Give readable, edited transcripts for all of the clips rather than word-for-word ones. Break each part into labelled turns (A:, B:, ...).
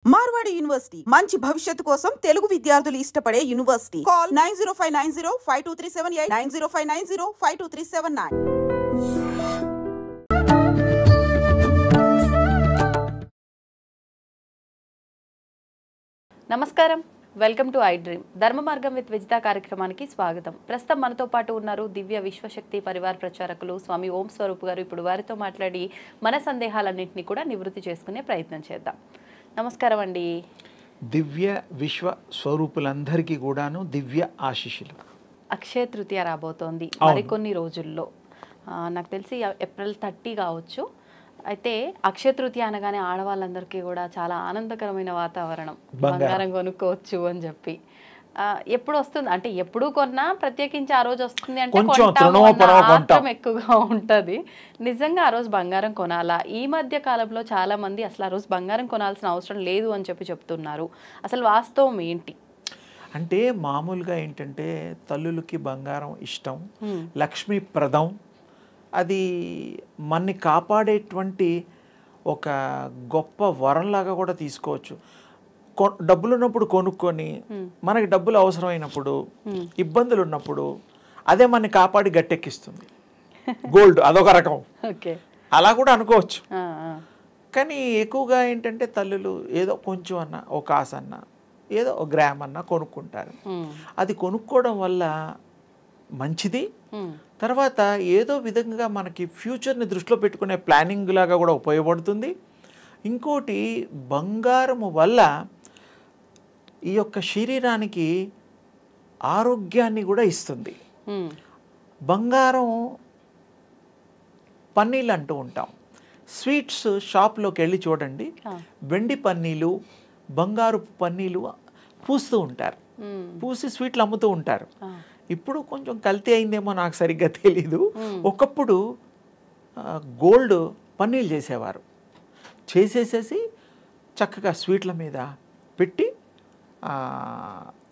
A: Marwadi university మంచి భవిష్యత్తు కోసం తెలుగు విద్యార్థులు ఇష్టపడే యూనివర్సిటీ. కాల్ 9059052378 9059052379.
B: నమస్కారం, వెల్కమ్ టు ఐ డ్రీమ్. ధర్మ మార్గం విత్ విజిత కార్యక్రమానికి స్వాగతం. ప్రస్తుతం మనతో పాటు ఉన్నారు దివ్య విశ్వశక్తి పరివార్ ప్రచారకులు స్వామి ఓం స్వరూప్ గారు. ఇప్పుడు వారితో మాట్లాడి మన సందేహాలన్నింటినీ కూడా నివృత్తి చేసుకునే ప్రయత్నం చేద్దాం. నమస్కారం అండి.
C: దివ్య విశ్వ స్వరూపులందరికీ కూడాను దివ్య ఆశీస్సులు.
B: అక్షయ తృతీయ రాబోతోంది మరికొన్ని రోజుల్లో. నాకు తెలిసి ఏప్రిల్ 30 కావచ్చు. అయితే అక్షయ తృతీయ అనగానే ఆడవాళ్ళందరికీ కూడా చాలా ఆనందకరమైన వాతావరణం, బంగారం కొనుక్కోవచ్చు అని చెప్పి. ఎప్పుడు వస్తుంది అంటే ఎప్పుడు కొన్నా ప్రత్యేకించి ఆ రోజు వస్తుంది అంటే కొంటాం ఎక్కువగా ఉంటుంది. నిజంగా ఆ రోజు బంగారం కొనాలా? ఈ మధ్య కాలంలో చాలా మంది అసలు ఆ రోజు బంగారం కొనాల్సిన అవసరం లేదు అని చెప్తున్నారు. అసలు వాస్తవం ఏంటి?
C: అంటే మామూలుగా ఏంటంటే తల్లులకి బంగారం ఇష్టం, లక్ష్మీప్రదం, అది మనని కాపాడేటువంటి ఒక గొప్ప వరంలాగా కూడా తీసుకోవచ్చు. డబ్బులు ఉన్నప్పుడు కొనుక్కొని మనకి డబ్బులు అవసరమైనప్పుడు ఇబ్బందులు ఉన్నప్పుడు అదే మనని కాపాడి గట్టెక్కిస్తుంది. గోల్డ్ అదొక రకం, అలా కూడా అనుకోవచ్చు. కానీ ఎక్కువగా ఏంటంటే తల్లులు ఏదో కొంచెం అన్నా, ఒక కాసు అన్నా, ఏదో ఒక గ్రామ్ అన్నా కొనుక్కుంటారు. అది కొనుక్కోవడం వల్ల మంచిది. తర్వాత ఏదో విధంగా మనకి ఫ్యూచర్ని దృష్టిలో పెట్టుకునే ప్లానింగ్ లాగా కూడా ఉపయోగపడుతుంది. ఇంకోటి, బంగారము వల్ల ఈ యొక్క శరీరానికి ఆరోగ్యాన్ని కూడా ఇస్తుంది. బంగారం పన్నీళ్ళు అంటూ ఉంటాం. స్వీట్స్ షాప్లోకి వెళ్ళి చూడండి, వెండి పన్నీలు, బంగారు పన్నీలు పూస్తూ ఉంటారు, పూసి స్వీట్లు అమ్ముతూ ఉంటారు. ఇప్పుడు కొంచెం కల్తీ అయిందేమో, నాకు సరిగ్గా తెలీదు. ఒకప్పుడు గోల్డ్ పన్నీళ్ళు చేసేవారు, చేసేసేసి చక్కగా స్వీట్ల మీద పెట్టి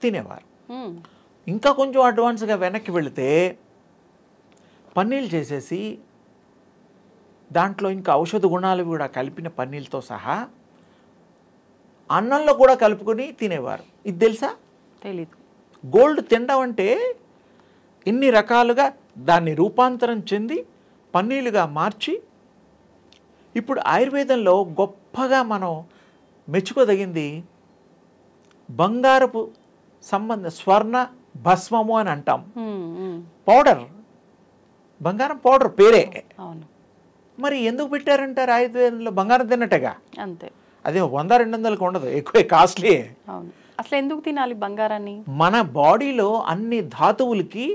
C: తినేవారు. ఇంకా కొంచెం అడ్వాన్స్గా వెనక్కి వెళితే పన్నీళ్ళు చేసేసి దాంట్లో ఇంకా ఔషధ గుణాలు కూడా కలిపిన పన్నీళ్ళతో సహా అన్నంలో కూడా కలుపుకొని తినేవారు. ఇది తెలుసా?
B: తెలీదు.
C: గోల్డ్ తినడం అంటే ఇన్ని రకాలుగా దాన్ని రూపాంతరం చెంది పన్నీలుగా మార్చి, ఇప్పుడు ఆయుర్వేదంలో గొప్పగా మనం మెచ్చుకోదగింది బంగారపు స్వర్ణ భస్మము అని అంటాం. పౌడర్, బంగారం పౌడర్ పేరే. మరి ఎందుకు పెట్టారంటారు ఆయుర్వేదంలో? బంగారం తిన్నట్టుగా అంతే, అదే 100-200కి ఉండదు, ఎక్కువ కాస్ట్లీ.
B: అసలు ఎందుకు తినాలి బంగారాన్ని?
C: మన బాడీలో అన్ని ధాతువులకి,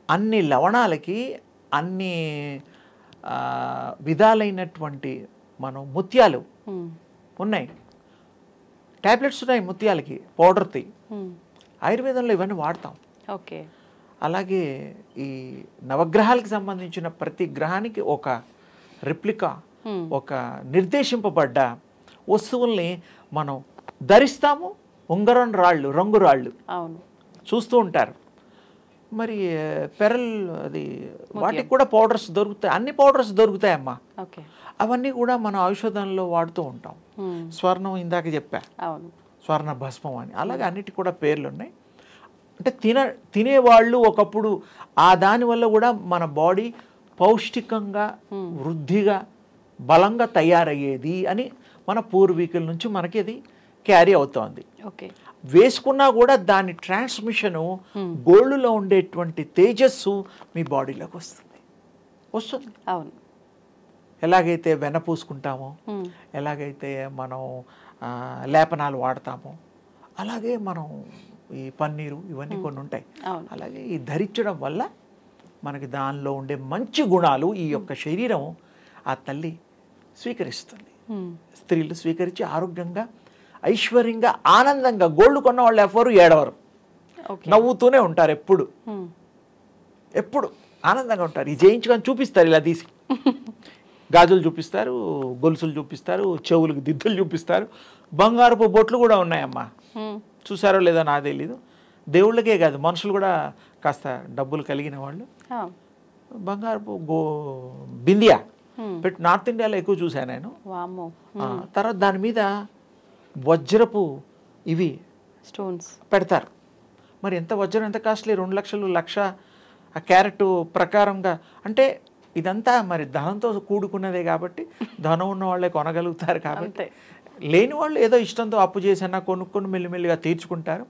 C: అన్ని లవణాలకి, అన్ని విధాలైనటువంటి మనం ముత్యాలు ఉన్నాయి, టాబ్లెట్స్ ఉన్నాయి ముత్యాలకి, పౌడర్తి. ఆయుర్వేదంలో ఇవన్నీ వాడతాం.
B: ఓకే.
C: అలాగే ఈ నవగ్రహాలకు సంబంధించిన ప్రతి గ్రహానికి ఒక రిప్లికా, ఒక నిర్దేశింపబడ్డ వస్తువుల్ని మనం ధరిస్తాము. ఉంగరం రాళ్ళు, రంగు రాళ్ళు చూస్తూ ఉంటారు. మరి పెరల్, అది వాటికి కూడా పౌడర్స్ దొరుకుతాయి, అన్ని పౌడర్స్ దొరుకుతాయమ్మా. అవన్నీ కూడా మన ఔషధంలో వాడుతూ ఉంటాం. స్వర్ణం ఇందాక చెప్పా, స్వర్ణ భస్మం అని. అలాగే అన్నిటికి కూడా పేర్లు ఉన్నాయి. అంటే తినేవాళ్ళు ఒకప్పుడు దానివల్ల కూడా మన బాడీ పౌష్టికంగా, వృద్ధిగా, బలంగా తయారయ్యేది అని మన పూర్వీకుల నుంచి మనకి అది క్యారీ అవుతోంది. వేసుకున్నా కూడా దాని ట్రాన్స్మిషను, గోల్డ్లో ఉండేటువంటి తేజస్సు మీ బాడీలోకి వస్తుంది. అవును. ఎలాగైతే వెన్న పూసుకుంటామో, ఎలాగైతే మనం లేపనాలు వాడతామో, అలాగే మనం ఈ పన్నీరు ఇవన్నీ కొన్ని ఉంటాయి. అలాగే ఈ ధరించడం వల్ల మనకి దానిలో ఉండే మంచి గుణాలు ఈ యొక్క శరీరం ఆ తల్లి స్వీకరిస్తుంది. స్త్రీలు స్వీకరించి ఆరోగ్యంగా, ఐశ్వర్యంగా, ఆనందంగా. గోల్డ్ కొన్న వాళ్ళు ఎవరు ఏడవరు, నవ్వుతూనే ఉంటారు, ఎప్పుడు ఎప్పుడు ఆనందంగా ఉంటారు. ఇది చేయించుకొని చూపిస్తారు, ఇలా తీసి గాజులు చూపిస్తారు, గొలుసులు చూపిస్తారు, చెవులకు దిద్దులు చూపిస్తారు, బంగారపు బొట్లు కూడా ఉన్నాయమ్మా. చూసారో లేదో నాకు తెలీదు. దేవుళ్ళకే కాదు, మనుషులు కూడా కాస్త డబ్బులు కలిగిన వాళ్ళు బంగారపు బిందియా పెట్టి నార్త్ ఇండియాలో ఎక్కువ చూశాను నేను. తర్వాత దాని మీద వజ్రపు ఇవి
B: స్టోన్స్
C: పెడతారు. మరి ఎంత వజ్రం ఎంత కాస్ట్లీ, 2 లక్షలు, 1,00,000 ఆ క్యారెట్ ప్రకారంగా. అంటే ఇదంతా మరి ధనంతో కూడుకున్నదే కాబట్టి ధనం ఉన్న వాళ్ళే కొనగలుగుతారు. కాబట్టి లేని వాళ్ళు ఏదో ఇష్టంతో అప్పు చేసినా కొనుక్కొని మెల్లిమెల్లిగా తీర్చుకుంటారు.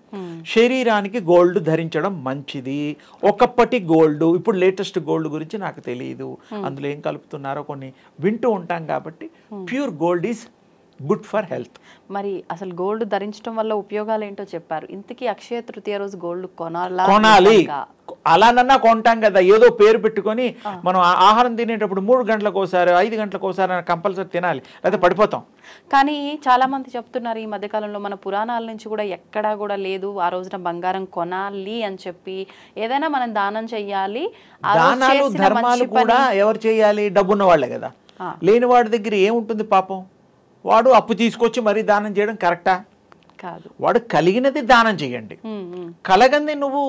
C: శరీరానికి గోల్డ్ ధరించడం మంచిది. ఒకప్పటి గోల్డ్, ఇప్పుడు లేటెస్ట్ గోల్డ్ గురించి నాకు తెలియదు, అందులో ఏం కలుపుతున్నారో కొన్ని వింటూ ఉంటాం. కాబట్టి pure gold is good for health.
B: మరి అసలు గోల్డ్ ధరించడం వల్ల ఉపయోగాలు ఏంటో చెప్పారు. ఇంతకీ అక్షయ తృతీయ రోజు గోల్డ్
C: కొనాలి. అలానన్నా కొంటాం కదా, ఏదో పేరు పెట్టుకొని. మనం ఆహారం తినేటప్పుడు 3 గంటలకు ఒకసారి 5 గంటలకు ఒకసారి కంపల్సరీ తినాలి, లేదా పడిపోతాం.
B: కానీ చాలా మంది చెప్తున్నారు ఈ మధ్యకాలంలో, మన పురాణాల నుంచి కూడా ఎక్కడా కూడా లేదు ఆ రోజున బంగారం కొనాలి అని చెప్పి. ఏదైనా మనం దానం చెయ్యాలి.
C: దానాలు ధర్మాలు కూడా ఎవరు చేయాలి? డబ్బున్న వాళ్ళే కదా. లేని వాడి దగ్గర ఏముంటుంది పాపం? వాడు అప్పు తీసుకొచ్చి మరీ దానం చేయడం కరెక్టా?
B: కాదు.
C: వాడు కలిగినది దానం చేయండి, కలగంది నువ్వు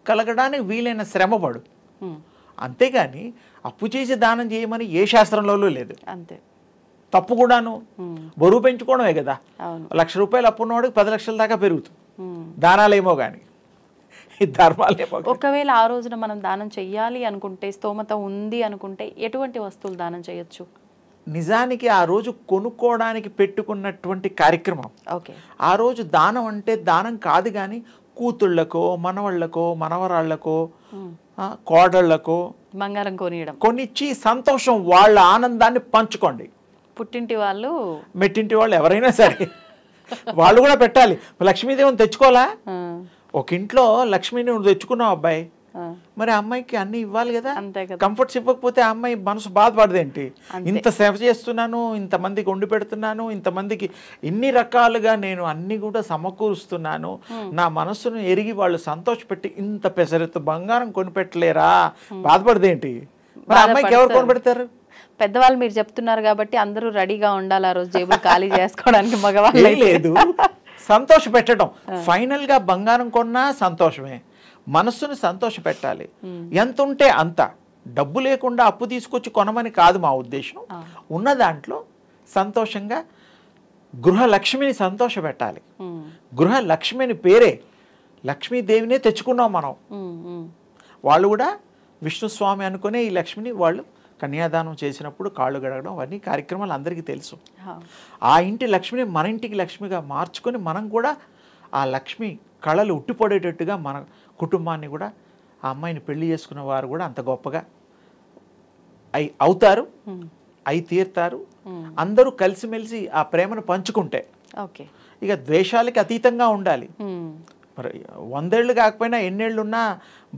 C: కలగడానికి వీలైన శ్రమపడు. అంతేగాని అప్పు చేసి దానం చేయమని ఏ శాస్త్రంలో లేదు.
B: అంతే.
C: తప్పు కూడాను. బరువు పెంచుకోవడమే కదా.
B: ₹1,00,000
C: అప్పు ఉన్నవాడికి 10 లక్షల దాకా పెరుగుతుంది. దానాలేమో కానీ ధర్మాలేమో.
B: ఒకవేళ ఆ రోజున మనం దానం చెయ్యాలి అనుకుంటే, స్తోమత ఉంది అనుకుంటే, ఎటువంటి వస్తువులు దానం చేయొచ్చు?
C: నిజానికి ఆ రోజు కొనుక్కోవడానికి పెట్టుకున్నటువంటి కార్యక్రమం. ఆ రోజు దానం అంటే దానం కాదు, కానీ కూతుళ్ళకో, మనవాళ్ళకో, మనవరాళ్లకో, కోడళ్లకో
B: బంగారం
C: కొనిచ్చి సంతోషం, వాళ్ళ ఆనందాన్ని పంచుకోండి.
B: పుట్టింటి వాళ్ళు,
C: మెట్టింటి వాళ్ళు ఎవరైనా సరే వాళ్ళు కూడా పెట్టాలి. లక్ష్మీదేవిని తెచ్చుకోవాలా? ఒక ఇంట్లో లక్ష్మీని నువ్వు తెచ్చుకున్నావు అబ్బాయి, మరి అమ్మాయికి అన్ని ఇవ్వాలి కదా. కంఫర్ట్స్ ఇవ్వకపోతే ఆ అమ్మాయి మనసు బాధపడదేంటి? ఇంత సేవ చేస్తున్నాను, ఇంతమందికి వండి పెడుతున్నాను, ఇంతమందికి ఇన్ని రకాలుగా నేను అన్ని కూడా సమకూరుస్తున్నాను, నా మనస్సును ఎరిగి వాళ్ళు సంతోషపెట్టి ఇంత పెసరెత్తు బంగారం కొనిపెట్టలేరా, బాధపడదేంటి? మరి అమ్మాయికి ఎవరు కొనిపెడతారు?
B: పెద్దవాళ్ళు మీరు చెప్తున్నారు కాబట్టి అందరూ రెడీగా ఉండాలి ఆ రోజు జేబులు ఖాళీ చేసుకోవడానికి. మగవాళ్ళు
C: లేదు, సంతోష పెట్టడం. ఫైనల్ గా బంగారం కొన్నా సంతోషమే, మనస్సును సంతోష పెట్టాలి. ఎంత ఉంటే అంత. డబ్బు లేకుండా అప్పు తీసుకొచ్చి కొనమని కాదు మా ఉద్దేశం. ఉన్న దాంట్లో సంతోషంగా గృహలక్ష్మిని సంతోష పెట్టాలి. గృహలక్ష్మిని పేరే లక్ష్మీదేవినే తెచ్చుకున్నాం మనం. వాళ్ళు కూడా విష్ణుస్వామి అనుకునే ఈ లక్ష్మిని వాళ్ళు కన్యాదానం చేసినప్పుడు కాళ్ళు గడగడం అవన్నీ కార్యక్రమాలు అందరికీ తెలుసు. ఆ ఇంటి లక్ష్మిని మన ఇంటికి లక్ష్మిగా మార్చుకొని మనం కూడా ఆ లక్ష్మి కళలు ఉట్టిపడేటట్టుగా మన కుటుంబాన్ని కూడా, ఆ అమ్మాయిని పెళ్లి చేసుకున్న వారు కూడా అంత గొప్పగా అవుతారు, అయి తీరుతారు. అందరూ కలిసిమెలిసి ఆ ప్రేమను పంచుకుంటే. ఇక ద్వేషాలకి అతీతంగా ఉండాలి. మరి 100 ఏళ్ళు కాకపోయినా ఎన్నేళ్ళు ఉన్నా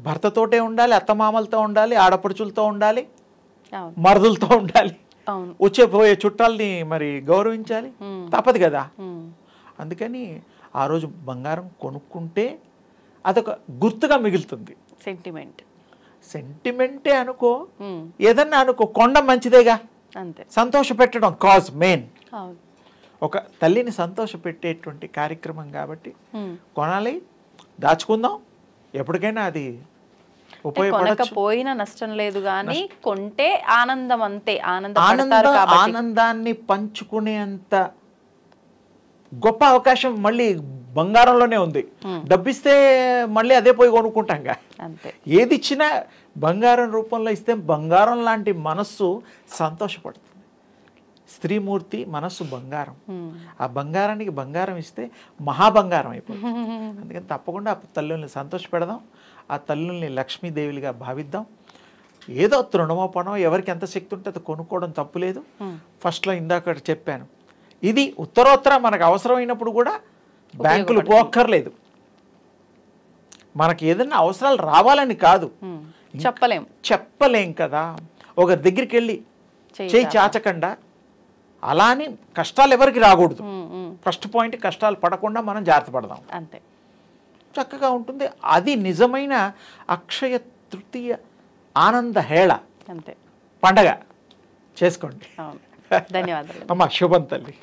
C: భర్తతోటే ఉండాలి, అత్తమామలతో ఉండాలి, ఆడపడుచులతో ఉండాలి, మరుదులతో ఉండాలి, వచ్చే పోయే చుట్టాలని మరి గౌరవించాలి, తప్పదు కదా. అందుకని ఆ రోజు బంగారం కొనుక్కుంటే అదొక గుర్తుగా మిగులుతుంది. సెంటిమెంటే అనుకో, ఏదన్నా అనుకో, కొండ మంచిదేగా. సంతోష పెట్టడం కాజ్ మెయిన్. ఒక తల్లిని సంతోష పెట్టేటువంటి కార్యక్రమం కాబట్టి కొనాలి, దాచుకుందాం. ఎప్పటికైనా అది
B: ఉపయోగపడకపోయినా నష్టం లేదు, కానీ కొంటే ఆనందం అంతే.
C: ఆనందాన్ని పంచుకునేంత గొప్ప అవకాశం మళ్ళీ బంగారంలోనే ఉంది. డబ్బిస్తే మళ్ళీ అదే పోయి కొనుక్కుంటాంగా. ఏది ఇచ్చినా బంగారం రూపంలో ఇస్తే బంగారం లాంటి మనస్సు సంతోషపడుతుంది. స్త్రీమూర్తి మనస్సు బంగారం. ఆ బంగారానికి బంగారం ఇస్తే మహాబంగారం అయిపోతుంది. అందుకని తప్పకుండా ఆ తల్లుల్ని సంతోషపెడదాం, ఆ తల్లుల్ని లక్ష్మీదేవిగా భావిద్దాం. ఏదో తృణమో పనో ఎవరికి ఎంత శక్తి ఉంటే అది కొనుక్కోవడం తప్పులేదు. ఫస్ట్లో ఇందాక చెప్పాను, ఇది ఉత్తరోత్తర మనకు అవసరమైనప్పుడు కూడా బ్యాంకులు పోక్కర్లేదు. మనకి ఏదైనా అవసరాలు రావాలని కాదు, చెప్పలేం కదా. ఒకరి దగ్గరికి వెళ్ళి చేయి చాచకుండా, అలా అని కష్టాలు ఎవరికి రాకూడదు. ఫస్ట్ పాయింట్, కష్టాలు పడకుండా మనం జాగ్రత్త పడదాం,
B: అంతే
C: చక్కగా ఉంటుంది. అది నిజమైన అక్షయ తృతీయ ఆనంద హేళ పండగ చేసుకోండి.
B: ధన్యవాదాలు
C: అమ్మా. శుభం తల్లి.